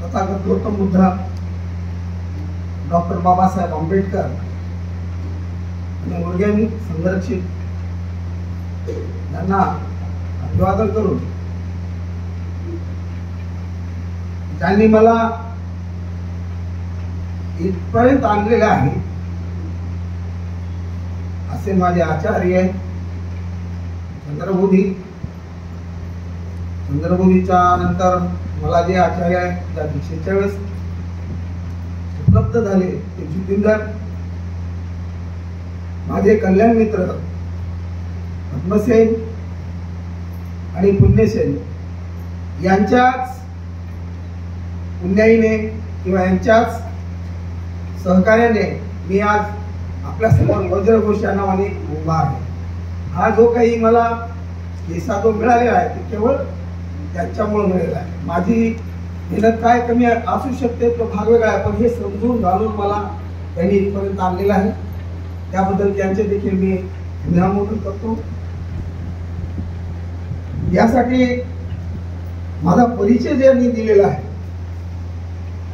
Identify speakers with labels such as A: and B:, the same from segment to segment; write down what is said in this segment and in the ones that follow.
A: Tathagata Gautam Buddha, doctor Babasaheb Ambedkar आणि मुर्ग्यांनी संरक्षित यांना अभिवादन करून त्यांनी मला इथपर्यंत आणलेले आहे असे माझे आचार्य चंद्रबोधीच्या नंतर मला जे आचार्य त्या दीक्षेच्या वेळेस उपलब्ध झाले ते जितेंद्र, माझे कल्याण मित्र पद्मसेन आणि पुण्यसेन यांच्याच पुण्याईने किंवा यांच्याच सहकार्याने मी आज आपल्या समोर वज्रघोष या नावाने उभा आहे. हा जो काही मला पैसा जो मिळालेला आहे ते केवळ त्यांच्यामुळे मिळालेला आहे. माझी मेहनत काय कमी असू शकते तो भाग वेगळा आहे, पण हे समजून घालून मला त्यांनी इथपर्यंत आणलेलं आहे. त्याबद्दल त्यांचे देखील मी पुण्यामोठन करतो. यासाठी माझा परिचय ज्यांनी दिलेला आहे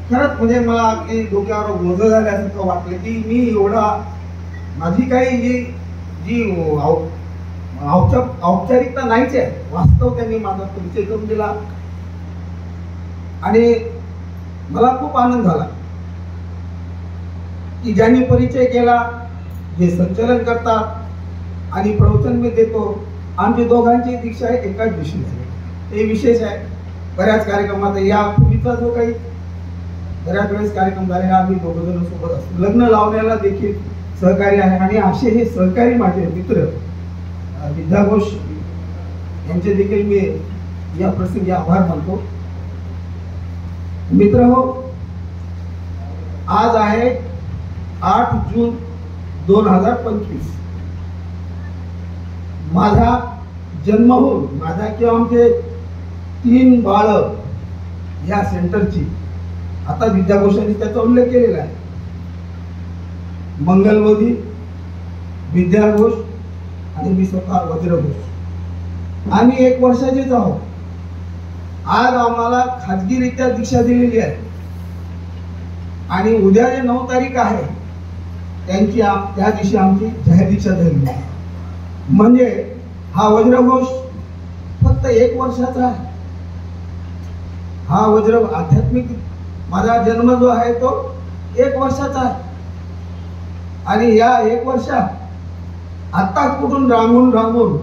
A: खरंच म्हणजे मला अगदी डोक्यावर ओझं झाल्यासारखं वाटलं की मी एवढा माझी काही जी औपचारिकता नाहीच आहे, वास्तव त्यांनी माझा परिचय करून दिला आणि मला खूप आनंद झाला की ज्यांनी परिचय केला, जे संचलन करतात आणि प्रवचन मी देतो, आमच्या दोघांची दीक्षा एकाच दिवशी झाली. हे विशेष आहे. बऱ्याच कार्यक्रमात यापूर्वीचा जो काही बऱ्याच वेळेस कार्यक्रम झाले आम्ही दोघं जण सोबत असतो. लग्न लावण्याला देखील सहकारी आहे आणि असे हे सहकारी माझे मित्र विद्या घोष यांचे देखील मी या प्रसंगी आभार मानतो. मित्र हो, आज आहे 8 जून 2025. माझा जन्म होऊन माझा किंवा आमचे 3 बाळ या सेंटरची आता विद्या घोषांनी त्याचा उल्लेख केलेला आहे. मंगलबोधी, विद्या घोष आणि मी स्वतः वज्रघोष. आम्ही 1 वर्षाचेच आहोत. आज आम्हाला खाजगीरित्या दीक्षा दिलेली आहे आणि उद्या जे 9 तारीख आहे त्यांची त्या दिवशी आमची जाहीर दीक्षा झाली. म्हणजे हा वज्रघोष फक्त 1 वर्षाचा आहे. हा वज्र आध्यात्मिक माझा जन्म जो आहे तो 1 वर्षाचा आहे आणि या 1 वर्षात आता कुठून रांगून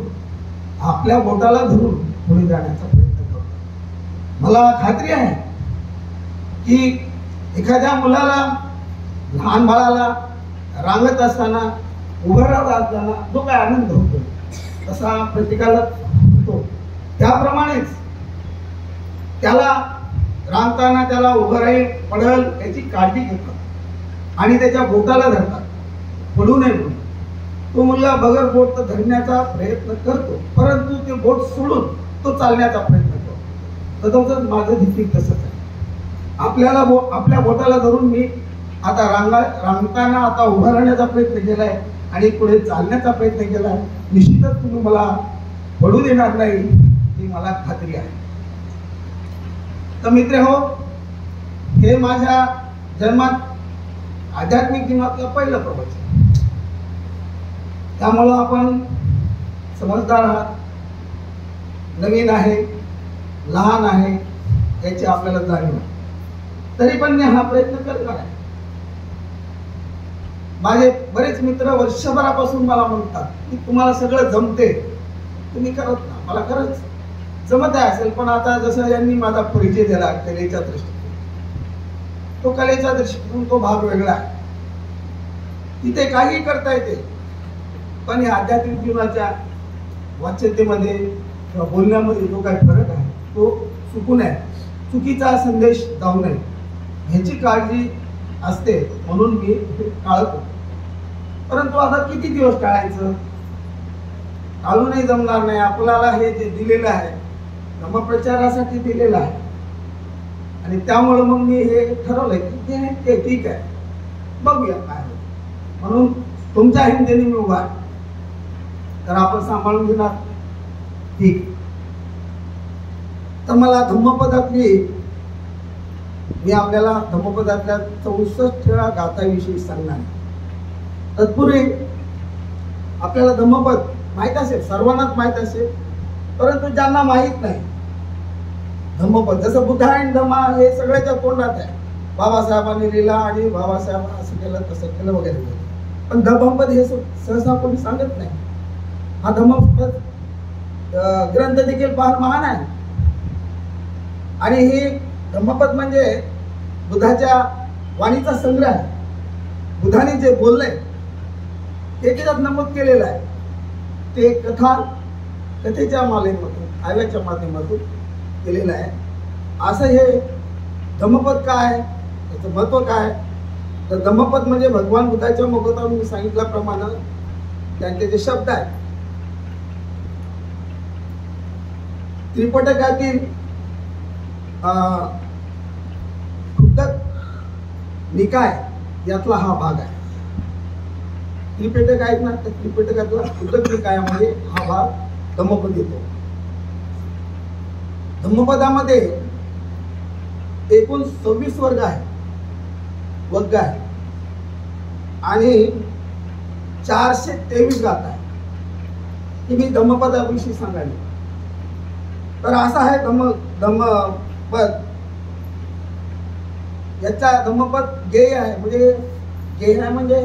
A: आपल्या बोटाला धरून पुढे जाण्याचा प्रयत्न करतो. मला खात्री आहे की एखाद्या मुलाला, लहान बाळाला रांगत असताना, उभं राहत असताना जो काय आनंद होतो तसा प्रत्येकाला होतो. त्याप्रमाणेच त्याला रांगताना त्याला उभं राहील, पडल याची काळजी घेतात आणि त्याच्या बोटाला धरतात, पडू नये म्हणून. तो मुलगा बगर बोट धरण्याचा प्रयत्न करतो, परंतु ते बोट सोडून तो चालण्याचा प्रयत्न करतो. तसंच माझं देखील तसंच आहे. आपल्याला आपल्या बोटाला धरून मी आता रांगताना आता उभं राहण्याचा प्रयत्न केलाय आणि पुढे चालण्याचा प्रयत्न केलाय. निश्चितच तुम्ही मला पडू देणार नाही ही मला खात्री आहे. तर मित्र हो, हे माझ्या जन्मात आध्यात्मिक जीवनातलं पहिलं प्रवचन. त्यामुळं आपण समजदार आहात, नवीन आहे, लहान आहे याची आपल्याला जाणीव आहे. तरी पण मी हा प्रयत्न करणार आहे. माझे बरेच मित्र वर्षभरापासून मला म्हणतात की तुम्हाला सगळं जमते, तुम्ही करत ना. मला खरंच जमत आहे असेल, पण आता जसं यांनी माझा परिचय दिला कलेच्या दृष्टीने, तो कलेच्या दृष्टीतून तो भाग वेगळा आहे. तिथे काही करता येते, पण या आध्यात्मिक जीवनाच्या वाच्यतेमध्ये किंवा बोलण्यामध्ये जो काही फरक आहे तो चुकू नये, चुकीचा संदेश जाऊ नये ह्याची काळजी असते, म्हणून मी टाळतो. परंतु आता किती दिवस टाळायचं, टाळूनही जमणार नाही. आपल्याला हे जे दिलेलं आहे धर्मप्रचारासाठी दिलेलं आहे आणि त्यामुळे मग मी हे ठरवलंय की ते ठीक आहे, बघूया काय. म्हणून तुमच्या हिमतीने मी उभा आहे, तर आपण सांभाळून घेणार ठीक. तर मला धम्मपदातली मी आपल्याला धम्मपदातल्या 64 गाथाविषयी सांगणार आहे. तत्पूर्वी आपल्याला धम्मपद माहीत असेल, सर्वांनाच माहीत असेल, परंतु ज्यांना माहीत नाही धम्मपद, जसं बुद्धा आणि धम्मा हे सगळ्याच्या तोंडात आहे. बाबासाहेबांनी लिहिला आणि बाबासाहेब असं केलं तसं केलं वगैरे, पण धम्मपद हे सहसा कोणी सांगत नाही. हा धम्मपद ग्रंथ देखील फार महान आहे. आणि हे धम्मपद म्हणजे बुद्धाच्या वाणीचा संग्रह आहे. बुद्धाने जे बोललंय ते त्याच्यात नमूद केलेलं आहे. ते कथेच्या माध्यमातून, काव्याच्या माध्यमातून केलेलं आहे. असं हे धम्मपद काय, त्याचं महत्व काय, तर धम्मपद म्हणजे भगवान बुद्धाच्या मुखातून मी सांगितल्याप्रमाणे त्यांचे जे शब्द आहेत, त्रिपिटकातील खुद्दक निकाय यातला हा भाग आहे. त्रिपिटक आहेत ना, त्या त्रिपिटकातला खुद्दक निकायामध्ये हा भाग धम्मपद येतो. धम्मपदामध्ये एकूण 26 वर्ग आहे, आणि 423 गाथा आहे. ही मी धम्मपदाविषयी सांगायला. तर असा आहे धम्मपद. याचा धम्मपद गेय आहे, म्हणजे गेय आहे म्हणजे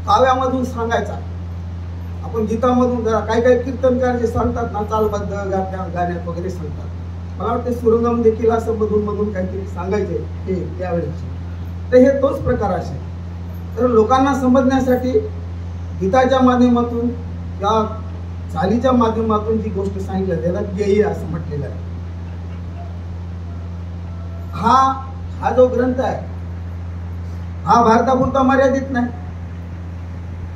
A: काव्यामधून सांगायचा. आपण गीतामधून काही कीर्तनकार जे सांगतात ना, चालबद्ध गाण्यात वगैरे सांगतात. मला वाटते सुरंगम देखील असं मधून काहीतरी सांगायचे हे त्यावेळेचे. तर हे तोच प्रकार असे. तर लोकांना समजण्यासाठी गीताच्या माध्यमातून या चालीच्या माध्यमातून जी गोष्ट सांगितली त्याला गेय असं म्हटलेलं आहे. हा जो ग्रंथ आहे हा भारतापुरता मर्यादित नाही.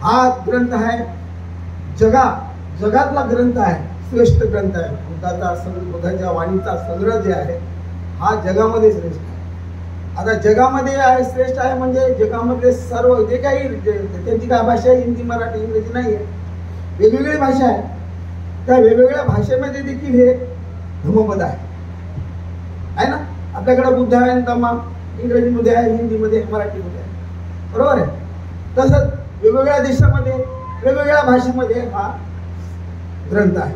A: हा ग्रंथ आहे जगातला ग्रंथ आहे, श्रेष्ठ ग्रंथ आहे. बुद्धाच्या वाणीचा संग्रह जे आहे हा जगामध्ये श्रेष्ठ आहे. आता जगामध्ये आहे श्रेष्ठ आहे म्हणजे जगामध्ये सर्व जे काही त्यांची काय भाषा आहे, हिंदी, मराठी, इंग्रजी नाही आहे, वेगवेगळी भाषा आहे. त्या वेगवेगळ्या भाषेमध्ये देखील हे धम्मपद आहे ना. आपल्याकडे बुद्ध आहे, धम्मा इंग्रजीमध्ये आहे, हिंदीमध्ये आहे, मराठीमध्ये आहे, बरोबर आहे. तसंच वेगवेगळ्या देशामध्ये वेगवेगळ्या भाषेमध्ये हा ग्रंथ आहे.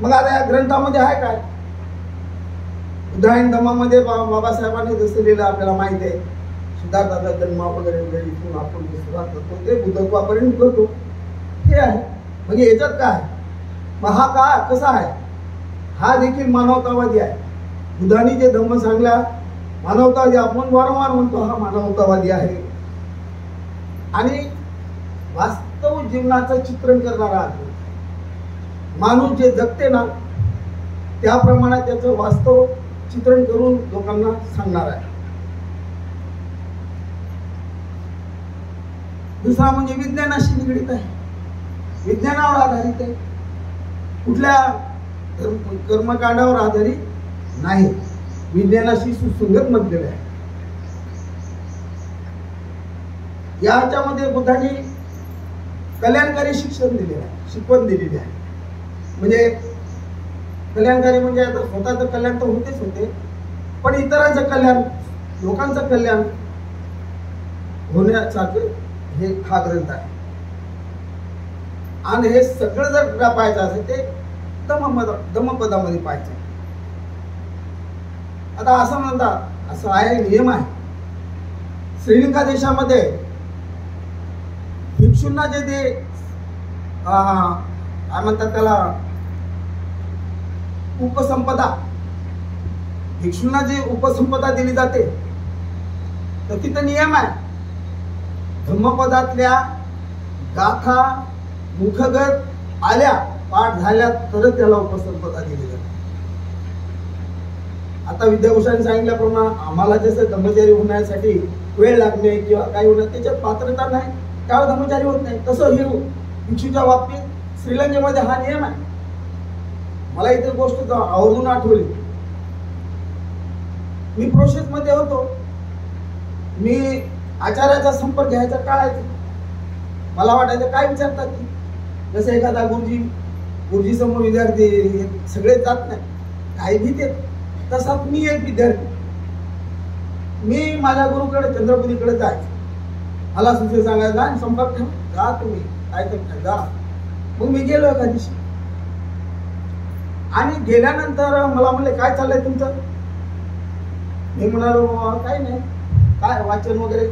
A: मग आता या ग्रंथामध्ये आहे काय, बुद्ध आणि धम्मामध्ये बाबासाहेबांनी जसं लिहिलं आपल्याला माहिती आहे. सिद्धार्थाचा जन्म वगैरे इथून आपण सुरुवात करतो ते बुद्धत्वापर्यंत करतो हे आहे. म्हणजे याच्यात काय, मग हा का कसा आहे, हा देखील मानवतावादी आहे. बुद्धांनी जे धम्म सांगला मानवतावादी, आपण वारंवार म्हणतो हा मानवतावादी आहे. आणि वास्तव जीवनाचं चित्रण करणारा आहे. माणूस जे जगते ना त्याप्रमाणे त्याचं वास्तव चित्रण करून लोकांना सांगणार आहे. दुसरा म्हणजे विज्ञानाशी निगडीत आहे, विज्ञानावर आधारित आहे, कुठल्या कर्मकांडावर आधारित नाही, विज्ञानाशी सुसंगत म्हटलेलं आहे. याच्यामध्ये बुद्धांनी कल्याणकारी शिक्षण दिलेलं आहे, शिकवण दिलेली आहे. म्हणजे कल्याणकारी म्हणजे आता स्वतःचं कल्याण तर होतेच होते, पण इतरांचं कल्याण, लोकांचं कल्याण होण्यासारखे हे हा ग्रंथ आहे. आणि हे सगळं जर पाहायचं असेल ते धम्मपदामध्ये पाहायचं. आता असं म्हणतात, असं आहे, नियम आहे, श्रीलंका देशामध्ये भिक्षूंना जे ते काय म्हणतात त्याला उपसंपदा, भिक्षूंना जी उपसंपदा दिली जाते तर तिथं नियम आहे, धम्मपदातल्या गाथा मुखगत आल्या, पाठ झाल्या तर त्याला उपसंपदा दिली जाते. आता विद्याभूषण सांगितल्याप्रमाणे आम्हाला जसं धम्मचारी होण्यासाठी वेळ लागणे किंवा काही होणं त्याच्यात पात्रता नाही, त्यावर धम्मचारी होत नाही, तसं हे भिक्षूच्या बाबतीत श्रीलंकेमध्ये हा नियम आहे. मला इतर गोष्ट आवर्जून आठवली. मी प्रोसेस मध्ये होतो, मी आचार्याचा संपर्क घ्यायचा टाळायचा. मला वाटायचं काय विचारतात की, जसं एखादा गुरुजी समोर विद्यार्थी सगळे जात नाही, काही भीत येत, तसाच मी एक विद्यार्थी, मी माझ्या गुरुकडे चंद्रपुरीकडे जायचं, मला सुचे सांगायचा आणि संपर्क ठेवा, जा तुम्ही काय करताय जा. मग मी गेलो एका दिवशी आणि गेल्यानंतर मला म्हणले काय चाललंय तुमचं. मी म्हणालो काही नाही, काय वाचन वगैरे,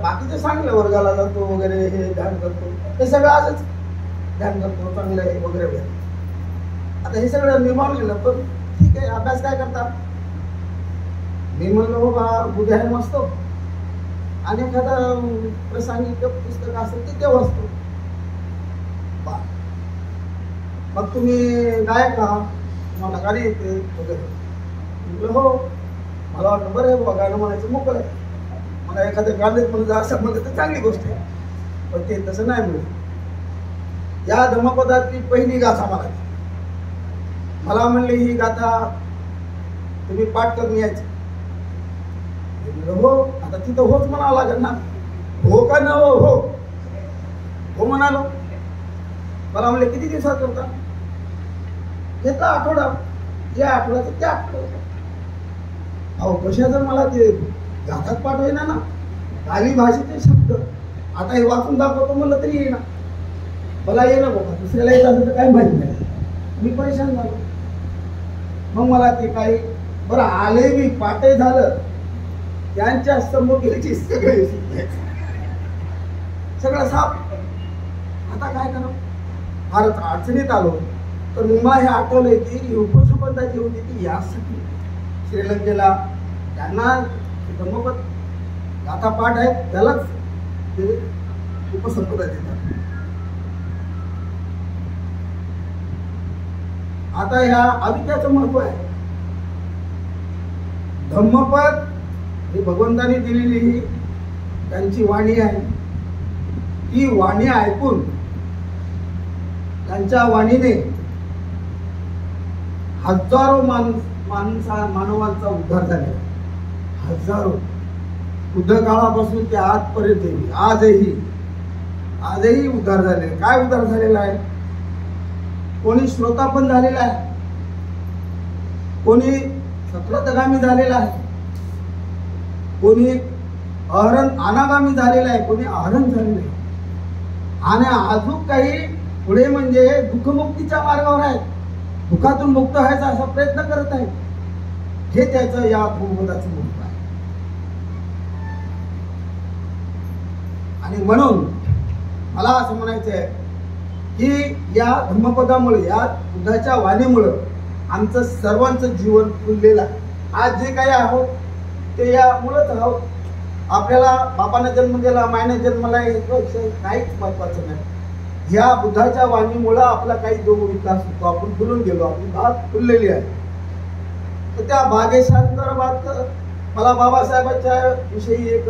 A: बाकीचं सांगलं वर्गाला जातो वगैरे, हे ध्यान करतो, हे सगळं आजच ध्यान करतो चांगलं आहे वगैरे वगैरे. आता हे सगळं निर्माण केलं, पण ठीक आहे, अभ्यास काय करता. मी म्हणलो बाबा उद्या आहे मस्त, आणि एखादं प्रसंगिक पुस्तक असेल ते वाचतो. मग तुम्ही गायक का, मला गाणी येते वगैरे. म्हटलं हो. मला वाटलं बरं आहे बाबा, गाणं म्हणायचं मोकळं आहे, मला एखाद्या गाण्यात म्हणून असं म्हणलं तर चांगली गोष्ट आहे, पण ते तसं नाही मिळत. या धम्मपदाची पहिली गाथा मला म्हणली ही गाथा तुम्ही पाठ करून यायची. हो. आता तिथं होच म्हणावं लागेल ना, हो का न हो, हो हो म्हणालो. मला म्हणले किती दिवसात करता. घेतला आठवडा, जे आठवड्याचं त्या आठवड्यात. अहो कशा जर मला ते गाथात पाठ होईना ना, गाली भाषेचे शब्द आता हे वाचून दाखवतो म्हणलं तरी येईना. मला ये ना बाबा, दुसऱ्याला येत असेल तर काही माहिती नाही. मी परेशान झालो. मग मला ते काही बरं आले, मी पाठही झालं, त्यांच्या समोर गेल्याची सगळं साफ. आता काय करा, फारच अडचणीत आलो. तर मला हे आठवलंय की उपसंपदा जी होती ती यासाठी श्रीलंकेला त्यांना धम्मपद गाथा पाठ आहे, त्यालाच ते उपसंपदा देतात. आता ह्या अविद्याचं महत्व आहे. धम्मपद ही भगवंतांनी दिलेली ही त्यांची वाणी आहे. ती वाणी ऐकून त्यांच्या वाणीने हजारो मानवांचा उद्धार झाला. हजारो, बुद्ध काळापासून ते आजपर्यंत आजही उद्धार झाले. काय उद्धार झालेला आहे. कोणी श्रोता पण झालेला आहे, कोणी सत्रतगामी झालेला आहे, कोणी अनागामी झालेला आहे, कोणी आहरण झालेलं आहे, आणि अजून काही पुढे म्हणजे दुःखमुक्तीच्या मार्गावर आहे, दुःखातून मुक्त व्हायचा असा प्रयत्न करत आहे. हे त्याचं या धम्मपदाचं महत्व आहे. आणि म्हणून मला असं म्हणायचं आहे की या धम्मपदामुळे, या बुद्धाच्या वाणीमुळे आमचं सर्वांचं जीवन फुललेलं आहे. आज जे काही आहोत ते यामुळेच आहोत. आपल्याला बापाने जन्म दिला, मायने जन्मला, काहीच महत्वाचं नाही. या बुद्धाच्या वाणीमुळे आपला काही जो विकास होतो, आपण फुलून गेलो, आपली बाग फुललेली आहे. तर त्या बागेसंदर्भात मला बाबासाहेबांच्या विषयी एक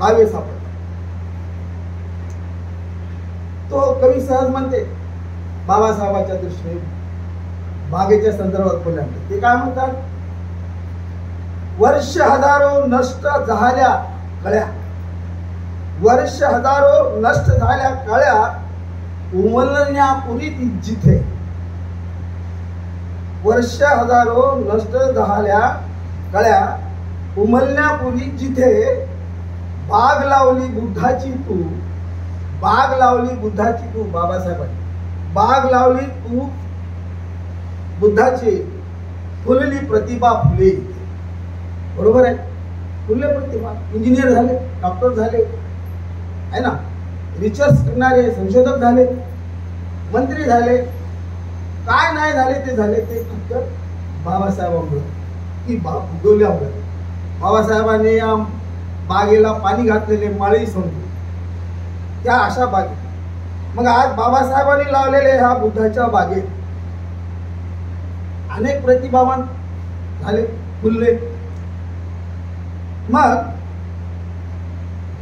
A: काव्य सापडलं. तो कवी सहज म्हणते बाबासाहेबांच्या दृष्टीने बागेच्या संदर्भात बोलल्यानंतर ते काय म्हणतात. वर्ष हजारो नष्ट झाल्या कळ्या, वर्ष हजारो नष्ट झाल्या कळ्या, उमलण्यापुरी ती जिथे. वर्ष हजारो नष्ट झाल्या कळ्या, उमलण्यापुरी जिथे, बाग लावली बुद्धाची तू, बाग लावली बुद्धाची तू. बाबासाहेबांनी बाग लावली तू बुद्धाची, फुलली प्रतिभा फुले. बरोबर आहे, फुलले प्रतिभा. इंजिनियर झाले, डॉक्टर झाले आहे ना, रिसर्च करणारे संशोधक झाले, मंत्री झाले, काय नाही झाले ते झाले, ते फक्त बाबासाहेबांमुळे, की उगवल्यामुळे. बाबासाहेबांनी या बागेला पाणी घातलेले माळी समजू, त्या अशा बागे. मग आज बाबासाहेबांनी लावलेले ह्या बुद्धाच्या बागेत अनेक प्रतिभावान झाले, फुलले. मग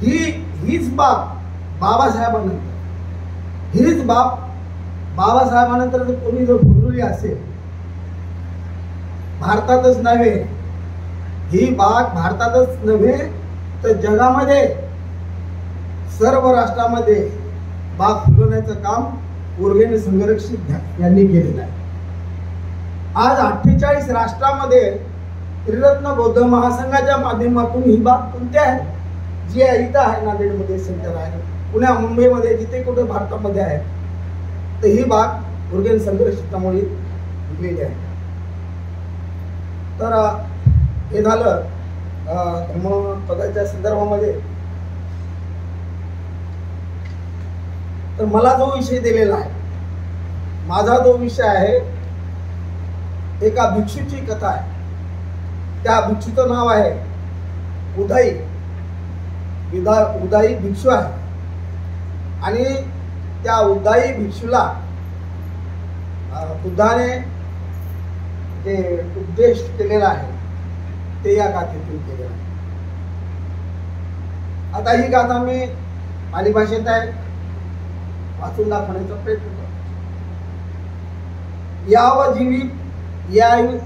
A: हीच बाग बाबासाहेबांनंतर, हीच बाग बाबासाहेबांनंतर जर कोणी जर फुलली असेल, भारतातच नव्हे, ही बाग भारतातच नव्हे तर जगामध्ये सर्व राष्ट्रामध्ये बाग फुलवण्याचं काम उर्गेने संरक्षित यांनी केलेलं आहे. आज 48 राष्ट्रामध्ये त्रिरत्न बौद्ध महासंघाच्या माध्यमातून ही बाग कोणती आहे, जी आहे इथं आहे, नांदेडमध्ये सेंटर आहे, पुण्या मुंबईमध्ये जिथे कुठे भारतामध्ये आहे, तर ही बाग उर्गेन संघर्षामुळे विकलेली आहे. तर हे झालं धर्मपदाच्या संदर्भामध्ये. तर मला जो विषय दिलेला आहे, माझा जो विषय आहे, एका भिक्षूची कथा आहे. त्या भिक्षूचं नाव आहे उदाई. उदाई भिक्षू आहे आणि त्या उदाई भिक्षूला बुद्धाने जे उपदेश केलेला आहे ते या गाथेतून केलेलं आहे. आता ही गाथा मी पाली भाषेत आहे, वाचून दाखवण्याचा प्रयत्न करतो.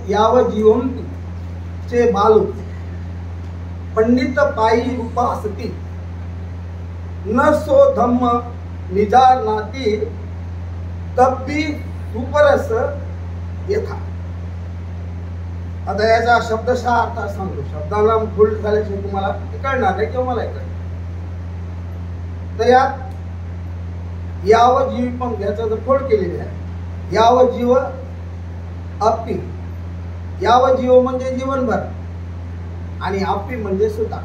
A: याव जीवंती चे बालू पंडित पायी उपासती न सो धम्म निजानाती तब्बी सुपरस यथा. आता याचा शब्दशः अर्थ सांगतो. शब्दाला फुल झाल्याशिवाय तुम्हाला कळणार नाही किंवा मला कळणार. तर यात याव जीव पण याचा जर फोड केलेली आहे. याव जीव अप्पी. याव जीव म्हणजे जीवनभर आणि अप्पी म्हणजे सुद्धा.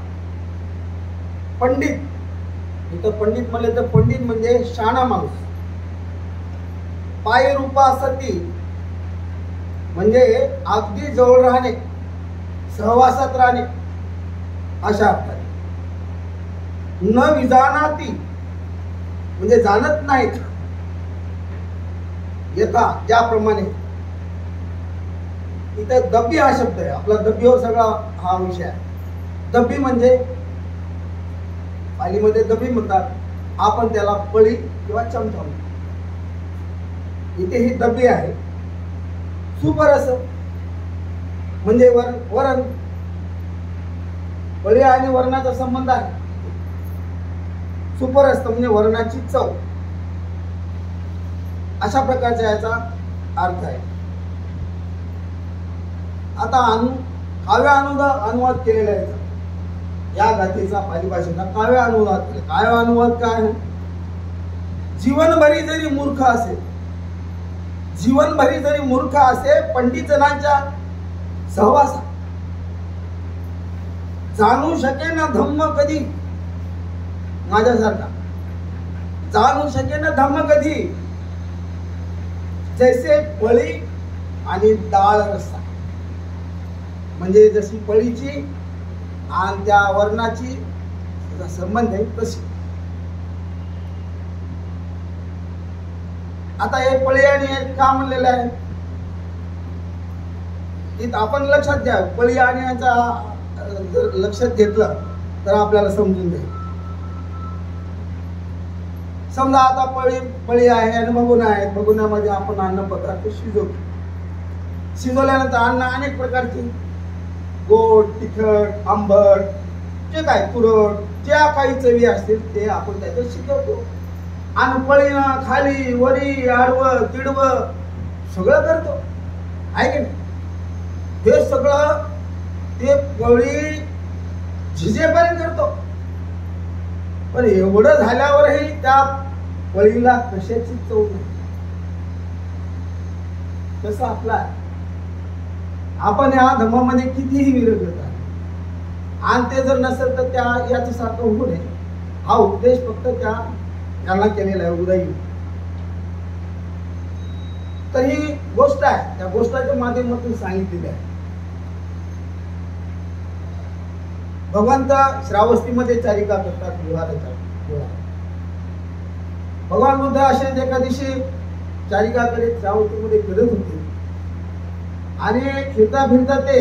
A: पंडित, इथं पंडित म्हणले तर पंडित म्हणजे शाणा माणूस. पाय रूपासती म्हणजे अगदी जवळ राहणे, सहवासात राहणे अशा अर्थाने. न विजानाती म्हणजे जाणत नाहीत. यथा ज्याप्रमाणे. इथं दब्बी हा शब्द आहे. आपला दब्बीवर सगळा हा विषय आहे. दब्बी म्हणजे पालीमध्ये दब्बी म्हणतात, आपण त्याला पळी किंवा चमचा म्हणतो. इथे ही दब्बी आहे. सुपरस म्हणजे वरण. पळी आणि वर्णाचा संबंध आहे. सुपरस्त म्हणजे वर्णाची चव, अशा प्रकारचा याचा अर्थ आहे. आता काव्य अनुवाद केलेला आहे. या गाथेचा पाली भाषेचा काव्य अनुवाद केला. काव्य अनुवाद काय आहे? जीवनभरी जरी मूर्ख असेल, जीवनभरी जरी मूर्ख असे, पंडितजनांच्या सहवासात जाणू शके ना धम्म कधी. माझ्यासारखा जाणू शके ना धम्म कधी. जैसे पळी आणि डाळ रस्सा, म्हणजे जशी पळीची आणि त्या वर्णाची संबंध आहे तशी. आता हे पळी आणि हे का म्हणलेलं आहे की आपण लक्षात घ्या. पळी आणि याचा जर लक्षात घेतलं तर आपल्याला समजून जाईल. समजा आता पळी आहे आणि भगुना आहे. भगुन्यामध्ये आपण अन्न पदार्थ शिजवतो. शिजवल्यानंतर अन्न अनेक प्रकारची, गोड, तिखट, आंबट, जे काय तुरट, ज्या काही चवी असतील ते आपण त्याच्यात शिजवतो. आणि पळीनं खाली वरी आडवं तिडवं सगळं करतो, आहे की नाही? हे सगळं ते पळी झिजेपर्यंत करतो. पण एवढं झाल्यावरही त्या पळीला कशाची चव नाही. तसं आपला आपण या धर्मामध्ये कितीही विरोध करतात आणि ते जर नसेल तर त्या याच्यासारखं होऊ नये हा उपदेश फक्त त्यांना केलेला आहे. उदाई. तर ही गोष्ट आहे, त्या गोष्टाच्या माध्यमातून सांगितलेली आहे. भगवंत श्रावस्तीमध्ये चारिका करतात विवाहाच्या. भगवान बुद्ध असे एका दिवशी चारिका करीत श्रावस्तीमध्ये फिरत होते आणि फिरता फिरता ते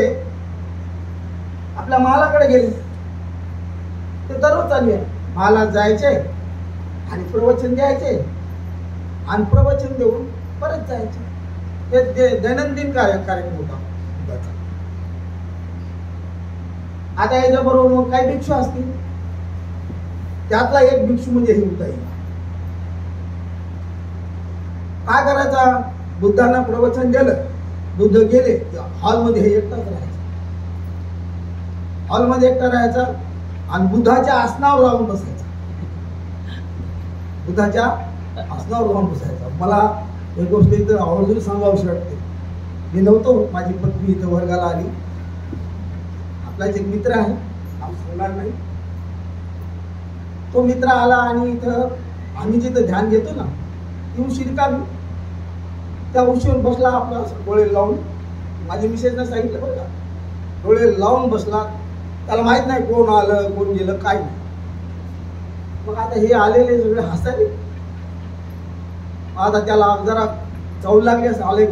A: आपल्या महालाकडे गेले. ते दररोज चालू आहे. महालात जायचे आणि प्रवचन द्यायचे आणि प्रवचन देऊन परत जायचे. ते दैनंदिन कार्यक्रम होता. आता याच्याबरोबर मग काही भिक्षू असतील. त्यातला एक भिक्षू म्हणजे हे उदाई. काय करायचा? बुद्धांना प्रवचन दिलं. बुद्ध गेले हॉलमध्ये हे एकटाच राहायचा, हॉलमध्ये एकटा राहायचा आणि बुद्धाच्या आसनावर राहून बसायचा, बुद्धाच्या आसनावर राहून बसायचा. मला एक गोष्ट इथं आवर्जून सांगावीशी वाटते. मी नव्हतो, माझी पत्नी इथं वर्गाला आली. आपलाच एक मित्र आहे, नाव सांगणार नाही. तो मित्र आला आणि इथं आम्ही जिथं ध्यान घेतो ना ती उशीर काढली. त्या उशीवर बसला आपला डोळे लावून. माझी मिसेसनं सांगितलं बरं का, डोळे लावून बसला. त्याला माहित नाही कोण आलं कोण गेलं काय नाही. मग आता हे आलेले सगळे हसायले. आता त्याला जरा चावू लागली असं आले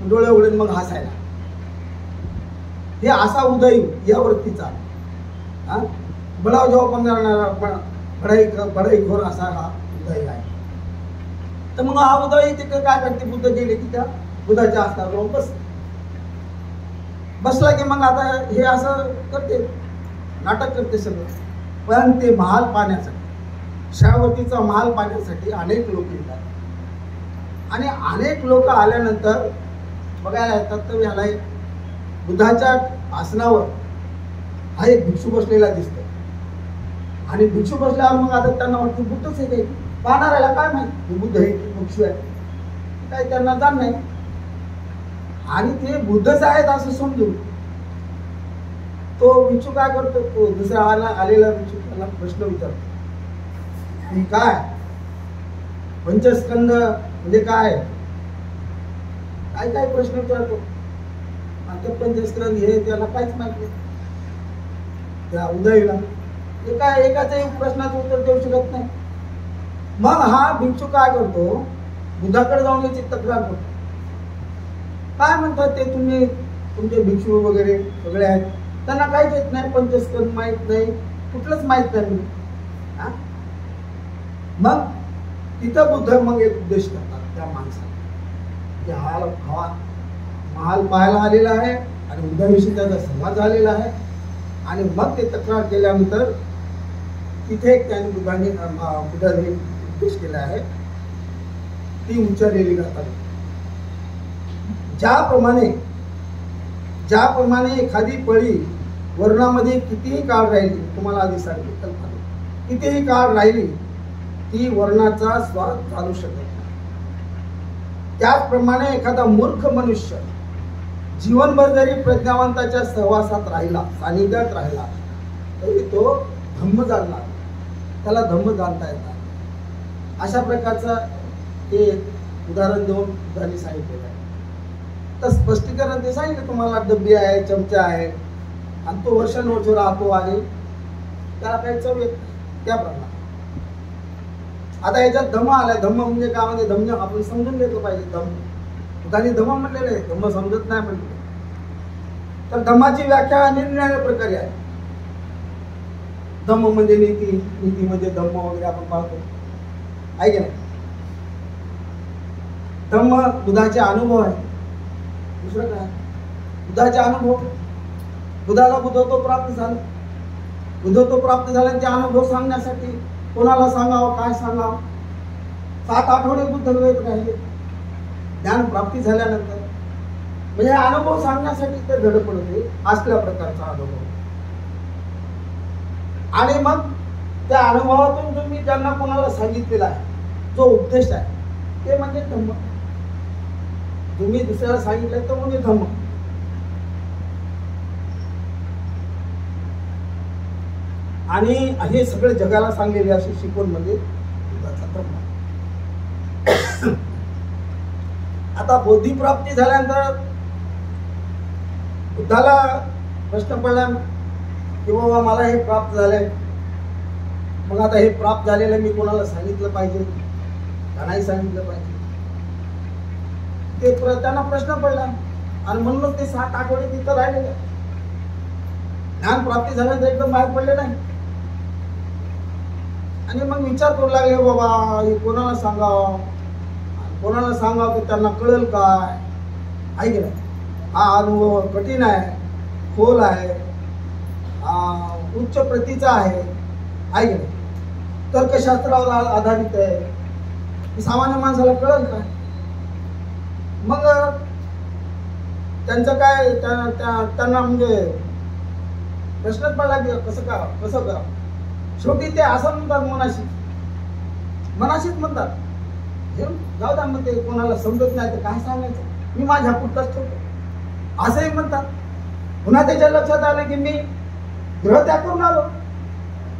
A: डोळे उघडून मग हसायला. हे असा उदय या वृत्तीचा बडाव जॉब करणारा बढाई घोर असा हा उदय आहे. तर मग हा उदय ते काय करते, बुद्ध गेले की त्या बुद्धाच्या आसनावर जाऊन बसला की मग आता हे असं करते, नाटक करते सगळं. पण ते महाल पाहण्यासाठी, शावतीचा महाल पाहण्यासाठी अनेक लोक येतात आणि अनेक लोक आल्यानंतर बघायला येतात. तर ह्याला बुद्धाच्या आसनावर हा एक भिक्षू बसलेला दिसतो आणि भिक्षू बसल्यावर मग आता त्यांना वाटतं बुद्धच आहे, काही पाहणाऱ्याला काय माहिती बुद्ध हे भिक्षू आहे, काही त्यांना जाण नाही. आणि ते बुद्धच आहेत असं समजून तो भिक्षू काय करतो, तो दुसरा आलेला भिक्षू त्याला प्रश्न विचारतो, काय पंचस्कंद म्हणजे काय, काय काय प्रश्न विचारतो. आणि पंचस्कंद हे त्याला काहीच माहित नाही त्या उदयला. एकाच्याही प्रश्नाचं उत्तर देऊ शकत नाही. मग हा भिक्षू काय करतो, बुद्धाकडे जाऊन याची तक्रार करतो. काय म्हणतात ते, तुम्ही तुमचे भिक्षू वगैरे सगळे आहेत, त्यांना काहीच येत नाही, पंचस्कंद माहित नाही, कुठलंच माहित नाही. मग तिथं बुद्ध मग एक उपदेश करतात त्या माणसाला की हा महाल पाहायला आलेला आहे आणि उद्याविषयी त्याचा संवाद झालेला आहे. आणि मग ते तक्रार केल्यानंतर तिथे एक त्यांनी बुद्धाने उपदेश केला आहे, ती उच्चारलेली जातात. ज्याप्रमाणे एखादी पळी वर्णामध्ये कितीही काळ राहिली, तुम्हाला आधी सांगितलं कल्पना, कितीही काळ राहिली ती वर्णाचा स्वाद चालू शकत नाही. त्याचप्रमाणे एखादा मूर्ख मनुष्य जीवनभर जरी प्रज्ञावंताच्या सहवासात राहिला, सानिध्यात राहिला, तरी तो धम्म जाणणार, त्याला धम्म जाणता येतात. अशा प्रकारचं ते उदाहरण देऊन बुद्धांनी सांगितलेलं आहे. तर स्पष्टीकरण ते सांगितलं तुम्हाला, डब्बी आहे, चमचा आहे आणि तो वर्षानुवर्ष राहतो आणि त्याला काही चव येत नाही, त्याप्रमाणे. आता याच्यात धम्म आलाय. धम्म म्हणजे काय, म्हणजे धम्म आपण समजून घेतलं पाहिजे. बुद्धांनी धम्म म्हटलेलं आहे, धम्म समजत नाही म्हटलं. तर धम्माची व्याख्या निरनिराळ्या प्रकारे आहे. धम्म म्हणजे नीती, नीती म्हणजे धम्म वगैरे आपण पाहतो, आहे की नाही. धम्म बुद्धाचे अनुभव आहे, दुसरं काय, बुद्धाचे अनुभव. बुद्धाला बुद्धत्व प्राप्त झालं, बुद्धत्व प्राप्त झाल्याचे अनुभव सांगण्यासाठी कोणाला सांगावं, काय सांगावं. 7 आठवडे बुद्ध वेळ राहिले ज्ञान प्राप्ती झाल्यानंतर. म्हणजे अनुभव सांगण्यासाठी ते धडपड होते, असल्या प्रकारचा अनुभव. आणि मग त्या अनुभवातून तुम्ही ज्यांना कोणाला सांगितलेला आहे, जो उपदेश आहे, ते म्हणजे धम्म. तुम्ही दुसऱ्याला सांगितलं तर म्हणजे धम्म. आणि हे सगळे जगाला सांगलेले असे शिकवण म्हणजे बुद्धाचा धम्म. आता बोधिप्राप्ती झाल्यानंतर बुद्धाला प्रश्न पडला की बाबा मला हे प्राप्त झालंय, मग आता हे प्राप्त झालेलं मी कोणाला सांगितलं पाहिजे का नाही सांगितलं पाहिजे, ते त्यांना प्रश्न पडला. आणि म्हणूनच ते 7 आठवडे तिथं राहिलेलं. ज्ञान प्राप्ती झाल्यानंतर एकदम बाहेर पडले नाही. आणि मग विचार करू लागले, बाबा हे कोणाला सांगावं, कोणाला सांगावं की त्यांना कळेल काय, आहे की नाही. हा अनुभव कठीण आहे, खोल आहे, उच्च प्रतीचा आहे की नाही. तर्कशास्त्रावर आधारित आहे, सामान्य माणसाला कळेल काय. मग त्यांचं काय त्यांना म्हणजे प्रश्नच पडला की कसं करा. शेवटी ते असं म्हणतात, मनाशीच म्हणतात, हे जाऊ द्या मग, ते कोणाला समजत नाही तर काय सांगायचं, मी माझ्या पुरताच ठेवतो असंही म्हणतात. पुन्हा त्याच्या लक्षात आलं की मी ग्रहत्याग करून आलो,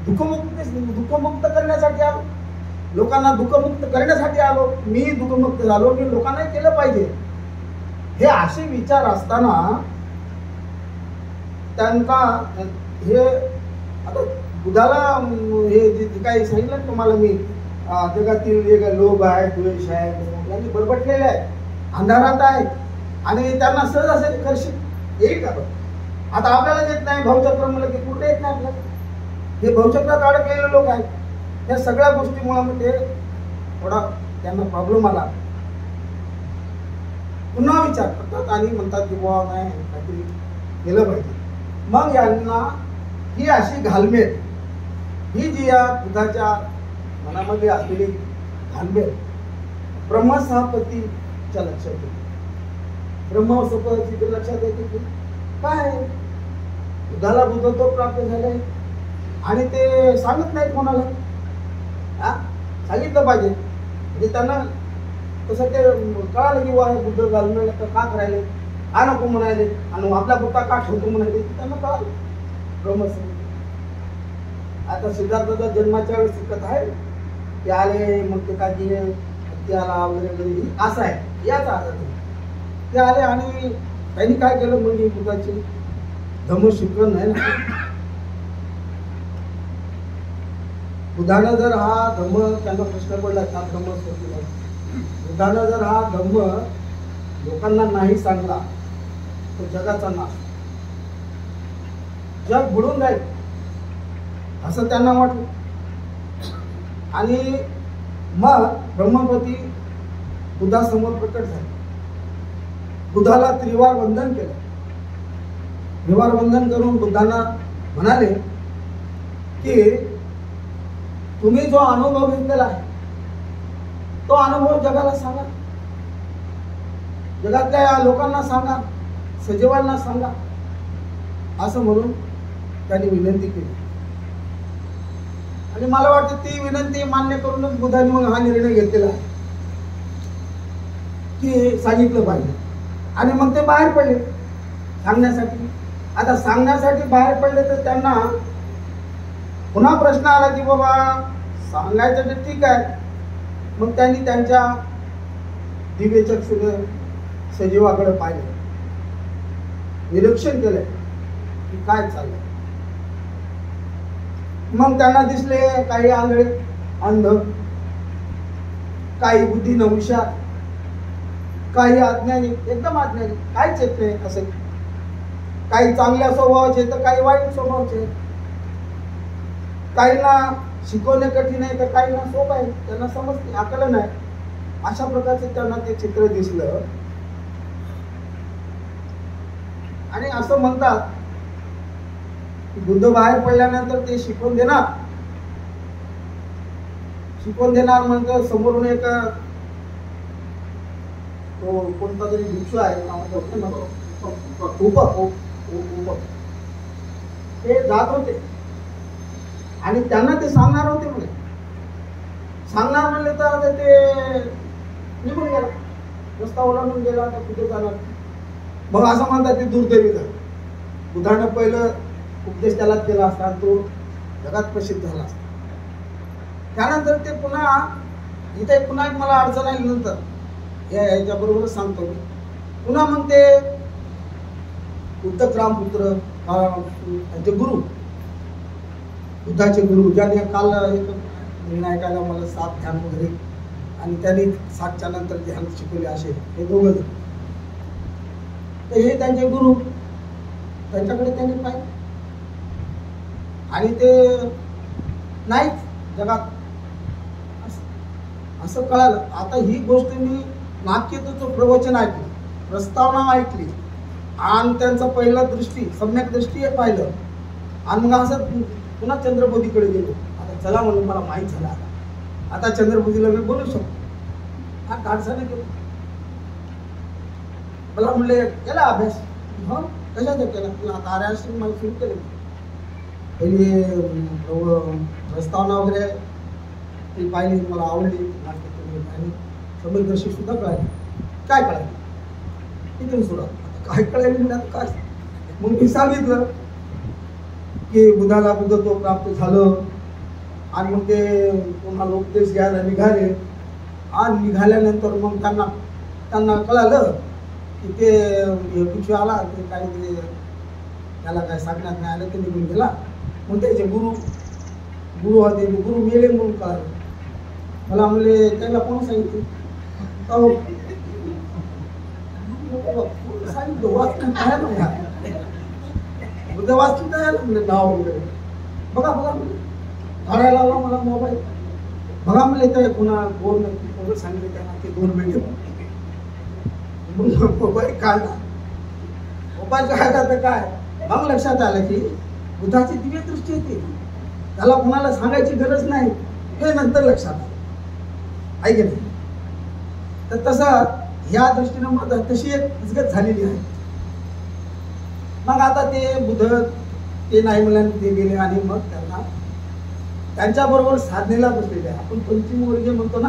A: दुःखमुक्त करण्यासाठी आलो, लोकांना दुःखमुक्त करण्यासाठी आलो, मी दुःखमुक्त झालो, मी लोकांना केलं पाहिजे. हे असे विचार असताना त्यांना हे आता बुधाला हे जे काही सांगितलं तुम्हाला मी, जगातील एक लोभ आहे, द्वेष आहे, यांनी बरबटलेले आहे, अंधारात आहे आणि त्यांना सहज असेल कर्षित येईल का. आता आपल्याला येत नाही भावचक्र म्हणलं की कुठे येत नाही आपल्याला. हे भावचक्रात अडकलेले लोक आहेत. या सगळ्या गोष्टीमुळे म्हणजे थोडा त्यांना प्रॉब्लेम आला. पुन्हा विचार करतात आणि म्हणतात की बुवा नाही काहीतरी केलं पाहिजे. मग यांना ही अशी घालमेल, ही जी या बुधाच्या मनामध्ये असलेली घालमेल ब्रह्मसहपतीच्या लक्षात येते. ब्रह्मसहपती लक्षात येते की काय बुधाला बुद्धत्व प्राप्त झाले आणि ते सांगत नाहीत कोणाला. सांगितलं पाहिजे म्हणजे त्यांना तसं ते कळालं की वा बुद्ध घालमेल तर का करायले, का नको म्हणायले आणि आपला बुद्धा का ठेवतो म्हणायले, त्यांना कळालं ब्रह्मसहपती. आता सिद्धार्थाचा जन्माच्या वेळेस शिकत आहे ते आले, मग ते काय हत्याला वगैरे असं आहे याचा आधार. ते आले आणि त्यांनी काय केलं म्हणजे बुद्धाची धम्म शिकवण आहे ना, बुद्धानं जर हा धम्म, त्यांना प्रश्न पडला का धम्म सोडला, बुद्धानं जर हा धम्म लोकांना नाही सांगला तर जगाचा नाश, जग बुडून जाईल असं त्यांना वाटलं. आणि मग ब्रह्मपती बुद्धासमोर प्रकट झाले, बुद्धाला त्रिवार वंदन केलं. त्रिवार वंदन करून बुद्धांना म्हणाले की तुम्ही जो अनुभव घेतलेला आहे तो अनुभव जगाला सांगा, जगातल्या लोकांना सांगा, सजीवांना सांगा, असं म्हणून त्यांनी विनंती केली. आणि मला वाटतं ती विनंती मान्य करूनच बुद्धाने मग हा निर्णय घेतलेला आहे की सांगितलं पाहिजे. आणि मग ते बाहेर पडले सांगण्यासाठी. आता सांगण्यासाठी बाहेर पडले तर त्यांना पुन्हा प्रश्न आला की बाबा सांगायचं तर ठीक आहे. मग त्यांनी त्यांच्या दिव्य चक्षुने सजीवाकडे पाहिले, निरीक्षण केलंय की काय चाललंय. मग त्यांना दिसले काही आंधळे अंध, काही बुद्धीने हुशार, काही अज्ञानी, एकदम अज्ञानी, काहीच येत नाही असे, काही चांगल्या स्वभावाचे तर काही वाईट स्वभावाचे, काहींना शिकवणे कठीण आहे तर काहींना सोपं आहे, त्यांना समजते, आकलन आहे. अशा प्रकारचे त्यांना ते चित्र दिसलं. आणि असं म्हणतात की बुद्ध बाहेर पडल्यानंतर ते शिकवून देणार म्हणतात. समोरून एक तो कोणता तरी भिक्षू आहे ते जात होते आणि त्यांना ते सांगणार होते म्हणे. सांगणार म्हणले तर आता ते निघून गेला, रस्ता ओलांडून गेला, आता कुठे जाणार. मग असं म्हणतात ते दुर्दैवी झालं. बुद्धानं पहिलं उपदेश त्याला केला असता, तो जगात प्रसिद्ध झाला असता. त्यानंतर ते पुन्हा इथे पुन्हा एक मला अडचण आली नंतर याच्याबरोबरच सांगतो मी. पुन्हा मग ते उत्तक रामपुत्र ते गुरु, बुद्धाचे गुरु, ज्याने काल एक निर्णायकाला मला 7 ध्यान वगैरे आणि त्यांनी 7च्या नंतर ध्यान शिकवले, असे हे दोघं जण. तर हे त्यांचे गुरु, त्यांच्याकडे त्यांनी पाहिजे आणि ते नाहीच जगात असं कळालं. आता ही गोष्ट मी नाट्यचं प्रवचन ऐकलं, प्रस्तावना ऐकली आणि त्यांचं पहिलं दृष्टी, सम्यक दृष्टी हे पाहिलं आणि मग असं पुन्हा चंद्रबोधीकडे गेलो. आता चला म्हणून मला माहीत झालं आता चंद्रबोधीला मी बोलू शकतो. हा काढसाने गेलो. मला म्हणले केला अभ्यास. हो कशाचा केला? तुला आता आर्याश्रम मला सुरू केलं. पहिली प्रस्तावना वगैरे ती पाहिली, मला आवडली. आणि समुद्रदर्शी सुद्धा कळाली. काय कळाली इथून सुद्धा काय कळायला आता काय. मग मी सांगितलं की बुद्धाला बुद्धत्व प्राप्त झालं आणि मग ते पुन्हा उपदेश घ्यायला निघाले. आणि निघाल्यानंतर मग त्यांना कळालं की ते भिक्षू आला, ते काही ते त्याला काय सांगण्यात नाही आलं, ते निघून गेला. मग त्याचे गुरु होते, गुरु मेले म्हणून कळालं. मला म्हणले त्याला कोण सांगितलं? सांगितलं वाचून काय ना बुद्ध वाचून काय आलं म्हणजे नाव वगैरे. बघा म्हणजे काढायला लावला मला मोबाईल. बघा म्हणले तर पुन्हा गोर सांगितलं त्यांना ते 2 मिनिटे मोबाईल काढला. मोबाईल काढला तर काय मग लक्षात आलं की बुद्धाची दिव्य दृष्टी येते, त्याला कोणाला सांगायची गरज नाही, हे नंतर लक्षात आलं. ऐक नाही तर तसं ह्या दृष्टीनं माझा तशी एक हसगत झालेली आहे. मग आता ते बुद्ध ते नाही म्हणल्याने ते गेले आणि मग त्यांच्याबरोबर साधनेला बसलेले. आपण पंचम वर्ग म्हणतो ना,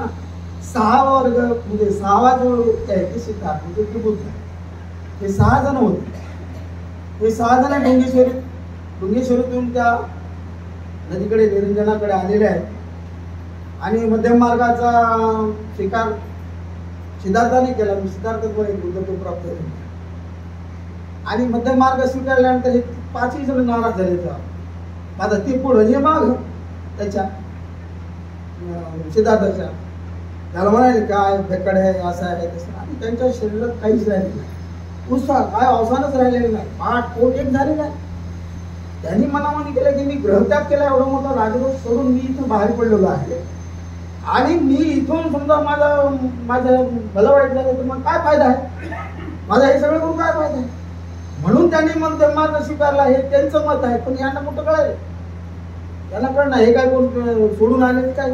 A: 6 वर्ग म्हणजे 6वा जो व्यक्ती आहे ते सिद्धार्थ म्हणजे ते बुद्ध. हे 6 जण होते. हे 6 जण डोंगेश्वरीतून त्या नदीकडे निरंजनाकडे आलेले आहेत. आणि मध्यम मार्गाचा स्वीकार सिद्धार्थाने केला. सिद्धार्थाद्वारे बुद्धत्व प्राप्त झाले. आणि मध्यम मार्ग स्वीकारल्यानंतर हे 5ही जण नाराज झाले. आता ते पुढं हे माग त्याच्या सिद्धार्थाच्या त्याला म्हणाले काय बेकडे आहे, असं आहे तसं. आणि त्यांच्या शरीरात काहीच राहिलेलं नाही, उत्साह काय अवसानच राहिलेलं नाही, पाठ पोट एक झालेलं आहे. त्यांनी मनामध्ये केलं की मी ग्रहत्याग केला, एवढा मोठा राजरोग सोडून मी इथं बाहेर पडलेलो आहे आणि मी इथून समजा माझं भलं वाईट झालं तर मग काय फायदा आहे, माझा हे सगळं करून काय फायदा आहे. म्हणून त्यांनी मग मार्ग स्वीकारला, हे त्यांचं मत आहे. पण यांना कुठं कळायला, त्यांना कळणार हे काय कोण सोडून आले काय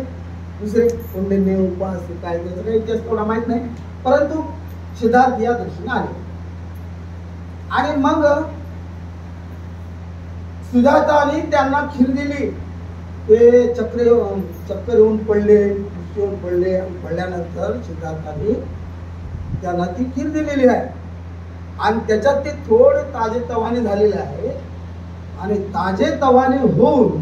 A: दुसरे कोणते उपास काय त्याचं काही जास्त थोडा माहित नाही. परंतु सिद्धार्थ या दृष्टीने आले. आणि मग सिद्धार्थाने त्यांना खीर दिली. ते चक्कर येऊन पडले, येऊन पडले. पडल्यानंतर सिद्धार्थाने त्यांना ती खीर दिलेली आहे. आणि त्याच्यात ते थोडे ताजे तवाने झालेले आहे. आणि ताजे तवाने होऊन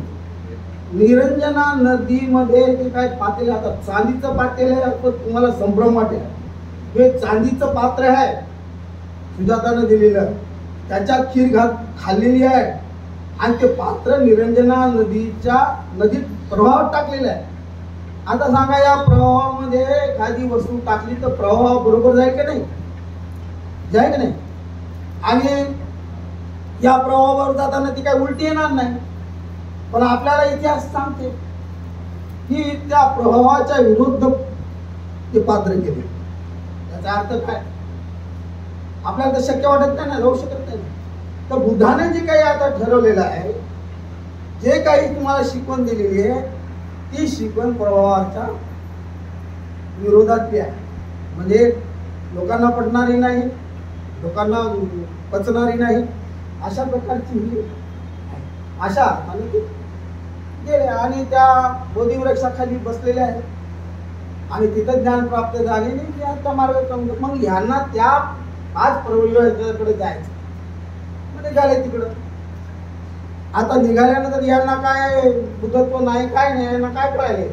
A: निरंजना नदीमध्ये ते काय पातेले, आता चांदीचं पातेल आहे, आता तुम्हाला संभ्रम वाटेल. हे चांदीचं पात्र आहे सुजातानं दिलेलं, त्याच्यात खीर खाल्लेली आहे. आणि ते पात्र निरंजना नदीत प्रवाहात टाकलेलं आहे. आता सांगा या प्रवाहामध्ये एखादी वस्तू टाकली तर प्रवाह बरोबर जाईल की नाही, जाईल की नाही. आणि या प्रवाहावर जाताना ती काय उलटी येणार नाही. पण आपल्याला इतिहास सांगते की त्या प्रवाहाच्या विरुद्ध ते पात्र केले. त्याचा अर्थ काय आपल्याला तर शक्य वाटत नाही ना, राहू शकत नाही. तर बुद्धाने जे काही आता ठरवलेलं आहे, जे काही तुम्हाला शिकवण दिलेली आहे, ती शिकवण प्रवाहाच्या विरोधातली आहे. म्हणजे लोकांना पटणारी नाही, लोकांना पचणारी नाही, अशा प्रकारची ही आशा आणि गेले. आणि त्या बोधिवृक्षाखाली बसलेले आहेत आणि तिथं ज्ञान प्राप्त झाले नाही. आता मार्ग मग ह्यांना त्या 5 प्रवृत्तीकडे जायचं निघाले तिकडं. आता निघाल्यानंतर यांना काय बुद्धत्व नाही, काय नाही, यांना काय कळाले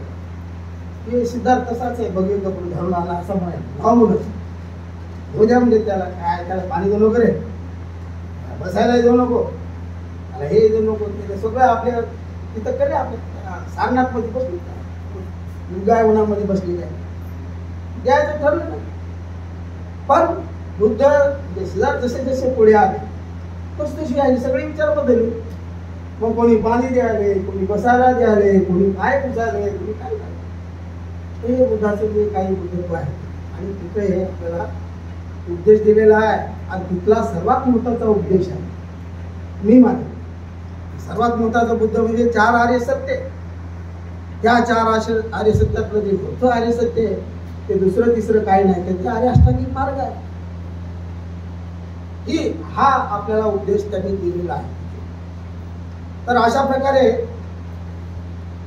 A: की सिद्धार्थ तसाच आहे, बघे कपडे घालून आला असं म्हणायचं. उद्या म्हणजे त्याला काय, त्याला पाणी देऊ नको रे, बसायला देऊ नको, त्याला हे देऊ नको, ते सगळं आपल्या तिथं करे. आपल्या सारनाथ मध्ये बसली, गाय उन्हामध्ये बसलेली आहे, द्यायचं ठरलं नाही. पण बुद्ध सिद्धार्थ जसे जसे पुढे आले तशी आली, सगळे विचार बदलले. मग कोणी पाणी द्यायले, कोणी बसायला द्यायले, कोणी काय पुसायले, कोणी काय करायला. हे बुद्धाचं जे काही बुद्धत्व आहे. आणि तिथे हे आपल्याला उपदेश दिलेला आहे. आणि तिथला सर्वात मोठाचा उपदेश आहे मी माने. सर्वात मोठाचा बुद्ध म्हणजे 4 आर्य सत्य. त्या 4 आर्य सत्यातलं जे होतं आर्य सत्य ते दुसरं तिसरं काही नाही, ते आर्य अष्टांगिक मार्ग आहे. हा आपल्याला उद्देश त्यांनी दिलेला आहे. तर अशा प्रकारे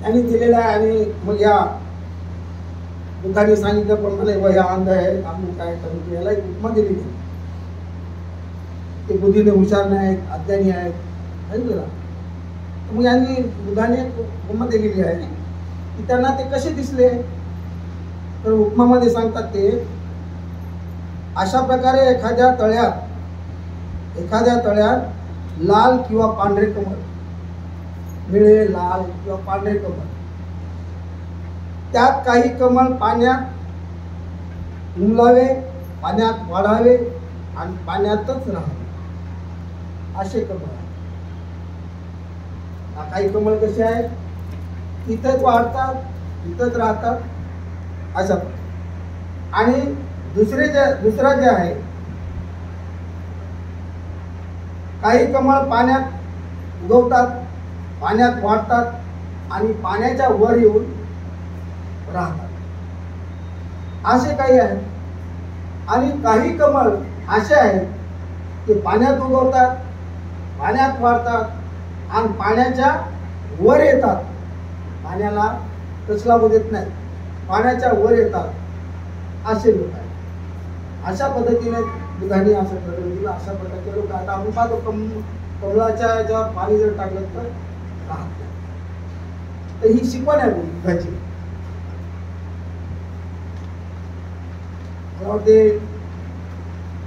A: त्यांनी दिलेला आहे. आणि मग या बुद्धांनी सांगितल्याप्रमाणे वह्या अंध आहेत, आम्ही काय करू, याला एक उपमा दिली आहे. ते बुद्धीने हुशार नाहीत, अज्ञानी आहेत, ना. मग यांनी बुद्धाने एक उपमा दिलेली आहे की त्यांना ते कसे दिसले. तर उपमामध्ये सांगतात ते अशा प्रकारे एखाद्या तळ्यात लाल किंवा पांढरे कमळ, निळे, लाल किंवा पांढरे कमळ, त्यात काही कमळ पाण्यात उमलावे, पाण्यात वाढावे आणि पाण्यातच राहावे, असे कमळ आहे. काही कमळ कसे आहेत, तिथंच वाढतात, तिथंच राहतात, अशा. आणि दुसरा जे आहे, काही कमळ पाण्यात उगवतात, पाण्यात वाढतात आणि पाण्याच्या वर येऊन राहतात, असे काही आहेत. आणि काही कमळ असे आहेत ते पाण्यात उगवतात, पाण्यात वाढतात आणि पाण्याच्या वर येतात, पाण्याला कसला देत नाही, पाण्याच्या वर येतात, असे लोक आहेत. अशा पद्धतीने बुद्धांनी असं ठरवून दिलं. अशा प्रकारचे लोक आता आपण पाहतो कमळाच्या याच्यावर पाणी जर टाकलं तर राहत नाही. तर ही शिकवण आहे बुद्धाची. मला वाटते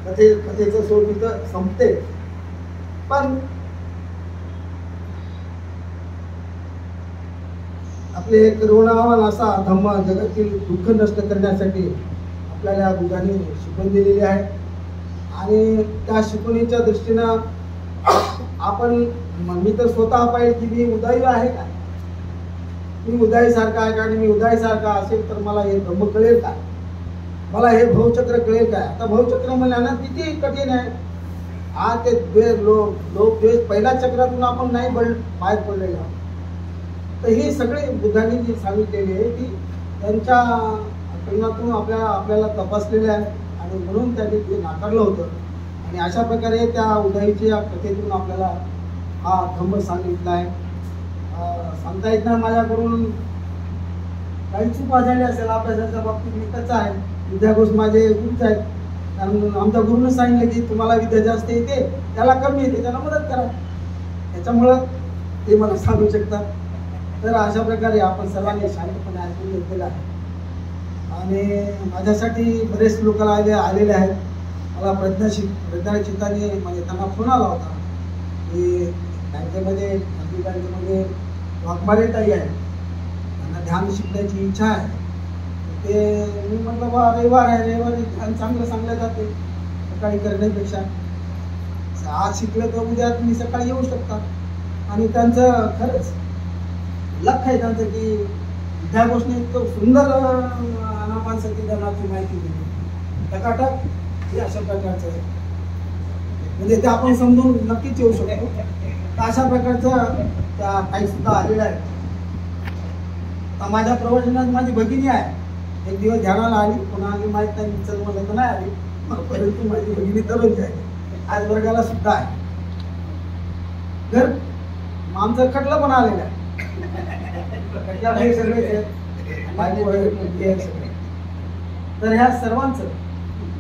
A: कथेचं सोड इथं संपते. पण आपले एक ऋणावान असा धम्म जगातील दुःख नष्ट करण्यासाठी आपल्याला बुद्धांनी शिकवण दिलेली आहे. आणि त्या शिकवणीच्या दृष्टीनं आपण, मी तर स्वतः पाहिजे की मी उदाई आहे का, मी उदाई सारखा आहे का, आणि मी उदाई सारखा असेल तर मला हे धम्म कळेल का, मला हे भवचक्र कळेल काय. आता भवचक्र म्हणल्यानं किती कठीण आहे. हा ते द्वेष, लोक द्वेष, पहिल्या चक्रातून आपण नाही बाहेर पडलेलो आहोत. तर हे सगळे बुद्धांनी जे सांगितलेले आहे की त्यांच्या प्रेमातून आपल्याला तपासलेले आहे. आणि म्हणून त्यांनी ते नाकारलं होतं. आणि अशा प्रकारे त्या उदाईच्या कथेतून आपल्याला हा धम्म सांगितला आहे. सांगता येत नाही माझ्याकडून काही चूक झाली असेल अभ्यासाच्या बाबतीत. मी कच्चा आहे, विद्याघोष माझे गुरुच आहेत. कारण आमच्या गुरुनं सांगितलं की तुम्हाला विद्या जास्त येते, त्याला कमी येते, त्याला मदत करा. त्याच्यामुळं ते मला सांगू शकतात. तर अशा प्रकारे आपण सर्वांनी शांतपणे ऐकून घेतलेलं आहे. आणि माझ्यासाठी बरेच लोक आलेले आहेत. मला प्रज्ञाचित्ताने म्हणजे त्यांना फोन आला होता की बँकेमध्ये वाघमारे ताई आहे, त्यांना ध्यान शिकण्याची इच्छा आहे. ते मी म्हटलं बा रविवार आहे, रविवारी ध्यान चांगलं जाते सकाळी करण्यापेक्षा. आज शिकलं तर उद्या तुम्ही सकाळी येऊ शकता. आणि त्यांचं खरंच लक्ष आहे त्यांचं की त्या गोष्टी इतकं सुंदर अनामांसाठी धर्माची माहिती दिली टकाटक. हे अशा प्रकारचं आहे, म्हणजे ते आपण समजून नक्कीच येऊ शकतो. तर अशा प्रकारचं त्या काही सुद्धा आलेलं आहे. आता माझ्या प्रवचनात माझी भगिनी आहे, एक दिवस ध्यानाला आली, पुन्हा आली माहीत नाही, चल मला तर नाही आली, परंतु माझी भगिनी दररोज आहे, आज वर्गाला सुद्धा आहे. घर आमचं खटलं पण आलेलं आहे. तर ह्या सर्वांचं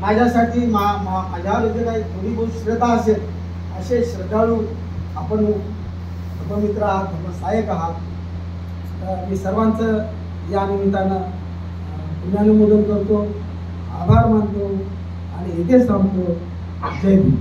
A: माझ्यासाठी माझ्यावर जे काही थोडी बहुत श्रद्धा असेल असे श्रद्धाळू आपण धर्ममित्र आहात, धर्मसहाय्यक आहात. तर मी सर्वांचं या निमित्तानं पुण्यानुमोदन करतो, आभार मानतो आणि इथेच थांबतो. जय भीम.